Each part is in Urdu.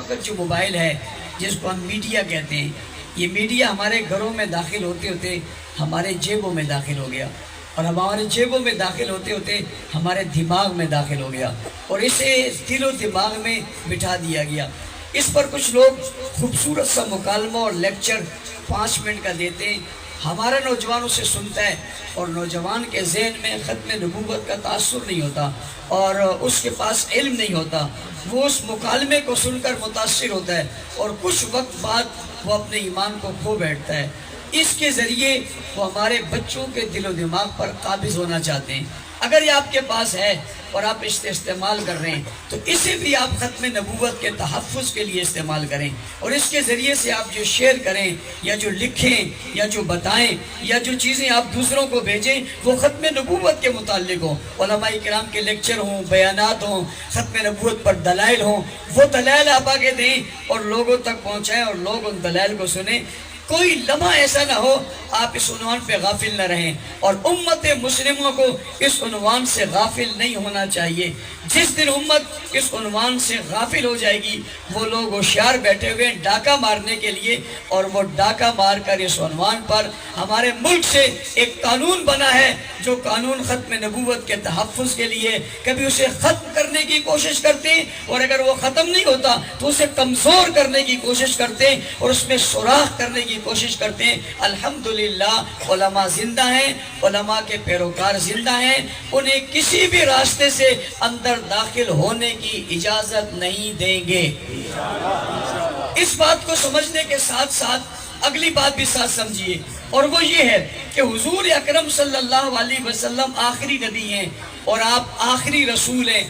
وقت جو موبائل ہے جس کو ہم میڈیا کہتے ہیں، یہ میڈیا ہمارے گھروں میں داخل ہوتے ہوتے ہمارے جیبوں میں داخل ہو گیا، اور ہمارے جیبوں میں داخل ہوتے ہوتے ہمارے دماغ میں داخل ہو گیا، اور اسے دل و دماغ میں بٹھا دیا گیا۔ اس پر کچھ لوگ خوبصورت سا مکالمہ اور لیکچر 5 منٹ کا دیتے ہیں، ہمارا نوجوان اسے سنتا ہے، اور نوجوان کے ذہن میں ختم نبوت کا تاثر نہیں ہوتا اور اس کے پاس علم نہیں ہوتا، وہ اس مکالمے کو سن کر متاثر ہوتا ہے اور کچھ وقت بعد وہ اپنے ایمان کو کھو بیٹھتا ہے۔ اس کے ذریعے وہ ہمارے بچوں کے دل و دماغ پر قابض ہونا چاہتے ہیں۔ اگر یہ آپ کے پاس ہے اور آپ اس سے استعمال کر رہے ہیں تو اسے بھی آپ ختم نبوت کے تحفظ کے لیے استعمال کریں، اور اس کے ذریعے سے آپ جو شیئر کریں یا جو لکھیں یا جو بتائیں یا جو چیزیں آپ دوسروں کو بھیجیں وہ ختم نبوت کے متعلق ہوں، علماء کرام کے لیکچر ہوں، بیانات ہوں، ختم نبوت پر دلائل ہوں، وہ دلائل آپ آگے دیں اور لوگوں تک پہنچائیں اور لوگ ان دلائل کو سنیں۔ کوئی لمحہ ایسا نہ ہو آپ اس عنوان پہ غافل نہ رہیں، اور امت مسلموں کو اس عنوان سے غافل نہیں ہونا چاہیے۔ جس دن امت اس عنوان سے غافل ہو جائے گی وہ لوگ ہوشیار بیٹھے ہوئے ہیں ڈاکہ مارنے کے لیے، اور وہ ڈاکہ مار کر اس عنوان پر ہمارے ملک سے ایک قانون بنا ہے جو قانون ختم نبوت کے تحفظ کے لیے، کبھی اسے ختم کرنے کی کوشش کرتے ہیں، اور اگر وہ ختم نہیں ہوتا تو اسے کمزور کرنے کی کوشش کرتے ہیں اور اس میں سوراخ کرنے کی کوشش کرتے ہیں۔ الحمدللہ علماء زندہ ہیں، علماء کے پیروکار زندہ ہیں، انہیں کسی بھی راستے سے اندر داخل ہونے کی اجازت نہیں دیں گے۔ اس بات کو سمجھنے کے ساتھ ساتھ اگلی بات بھی ساتھ سمجھیے، اور وہ یہ ہے کہ حضور اکرم صلی اللہ علیہ وسلم آخری نبی ہیں اور آپ آخری رسول ہیں۔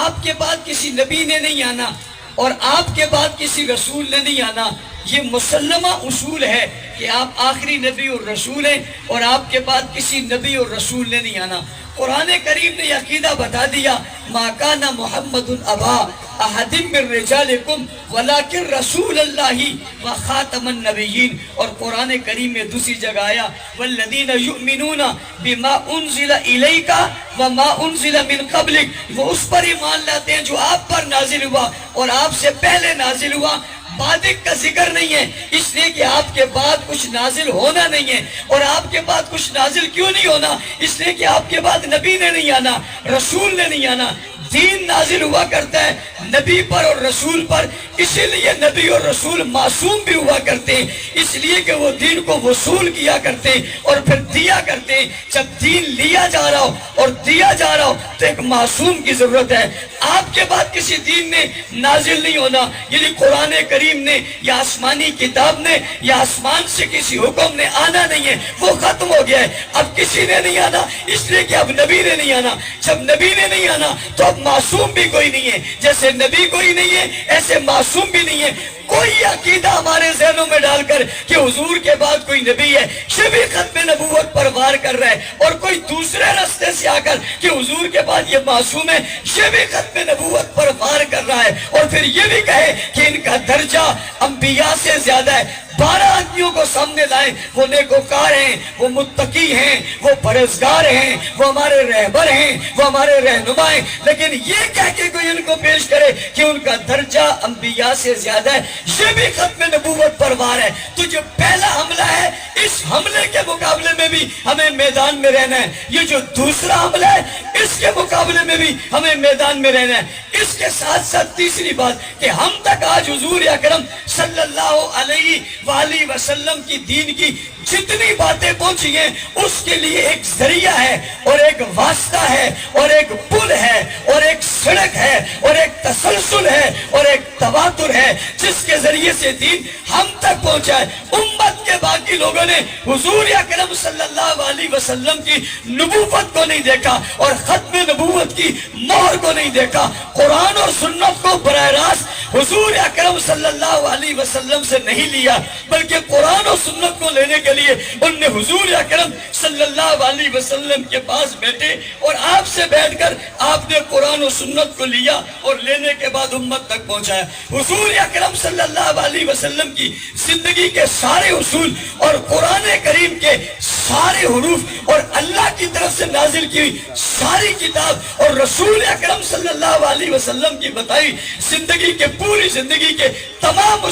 آپ کے بعد کسی نبی نے نہیں آنا اور آپ کے بعد کسی رسول نے نہیں آنا، یہ مسلمہ اصول ہے کہ آپ آخری نبی اور رسول ہیں اور آپ کے بعد کسی نبی اور رسول نے نہیں آنا۔ قرآن کریم نے یہ عقیدہ بتا دیا، ما کان محمد ابا احد من رجالکم ولکن رسول اللہ وخاتم النبیین، اور قرآن کریم میں دوسری جگہ آیا والذین یؤمنون بما انزل الیک وما انزل من قبلک، وہ اس پر ایمان لاتے ہیں جو آپ پر نازل ہوا اور آپ سے پہلے نازل ہوا۔ بعدک کا ذکر نہیں ہے، اس لیے کہ آپ کے بعد کچھ نازل ہونا نہیں ہے، اور آپ کے بعد کچھ نازل کیوں نہیں ہونا؟ اس لیے کہ آپ کے بعد نبی نے نہیں آنا، رسول نے نہیں آنا۔ دین نازل ہوا کرتا ہے نبی پر اور رسول پر، اسی لیے نبی اور رسول معصوم بھی ہوا کرتے ہیں، اس لیے کہ وہ دین کو وصول کیا کرتے ہیں اور پھر دیا کرتے ہیں۔ جب دین لیا جا رہا ہو اور دیا جا رہا ہو تو ایک معصوم کی ضرورت ہے۔ آپ کے بعد کسی دین نے نازل نہیں ہونا، یعنی قرآن کریم نے یا آسمانی کتاب نے یا آسمان سے کسی حکم نے آنا نہیں ہے، وہ ختم ہو گیا ہے۔ اب کسی نے نہیں آنا اس لیے کہ اب نبی نے نہیں آنا، جب نبی نے نہیں آنا تو اب معصوم بھی کوئی نہیں ہے، جیسے نبی کوئی نہیں ہے ایسے معصوم بھی نہیں ہے۔ کوئی عقیدہ ہمارے ذہنوں میں ڈال کر کہ حضور کے بعد کوئی نبی ہے یہ بھی ختم نبوت پر وار کر رہا ہے، اور کوئی دوسرے راستے سے آ کر کہ حضور کے بعد یہ معصوم ہے یہ بھی ختم نبوت پر وار کر رہا ہے، اور پھر یہ بھی کہے کہ ان کا درجہ انبیاء سے زیادہ ہے۔ 12 آدمیوں کو سامنے لائیں، وہ نیکوکار ہیں، وہ متقی ہیں، وہ پرہیزگار ہیں، وہ ہمارے رہبر ہیں، وہ ہمارے رہنما ہیں، لیکن یہ کہہ کے کوئی ان کو پیش کرے کہ ان کا درجہ انبیاء سے زیادہ ہے، یہ بھی ختم نبوت پر وار ہے۔ تو جو پہلا حملہ ہے اس حملے کے مقابلے میں بھی ہمیں میدان میں رہنا ہے، یہ جو دوسرا حملہ ہے اس کے مقابلے میں بھی ہمیں میدان میں رہنا ہے۔ اس کے ساتھ ساتھ تیسری بات کہ ہم تک آج حضور اکرم صلی اللہ علیہ وآلہ وسلم کی دین کی جتنی باتیں پہنچی ہیں اس کے لیے ایک ذریعہ ہے اور ایک واسطہ ہے اور ایک پل ہے اور ایک سڑک ہے اور ایک تسلسل ہے اور ایک تواتر ہے جس کے ذریعے سے دین ہم تک پہنچا ہے۔ امت کے باقی لوگوں نے حضور اکرم صلی اللہ علیہ وسلم کی نبوت کو نہیں دیکھا اور ختم نبوت کی مہر کو نہیں دیکھا۔ قرآن اور سنت کو براہ راست حضور اکرم صلی اللہ علیہ وسلم سے نہیں لیا، بلکہ قرآن اور سنت کو لینے کے لیے ان نے حضور اکرم صلی اللہ علیہ وسلم کے پاس بیٹھے اور آپ سے بیٹھ کر آپ نے قرآن و سنت کو لیا اور لینے کے بعد امت تک پہنچایا۔ حضور اکرم صلی اللہ علیہ وسلم کی زندگی کے سارے اصول اور قرآن کریم کے سارے حروف اور اللہ کی طرف سے نازل کی ہوئی ساری کتاب اور رسول اکرم صلی اللہ علیہ وسلم کی بتائی زندگی کے پوری زندگی کے تمام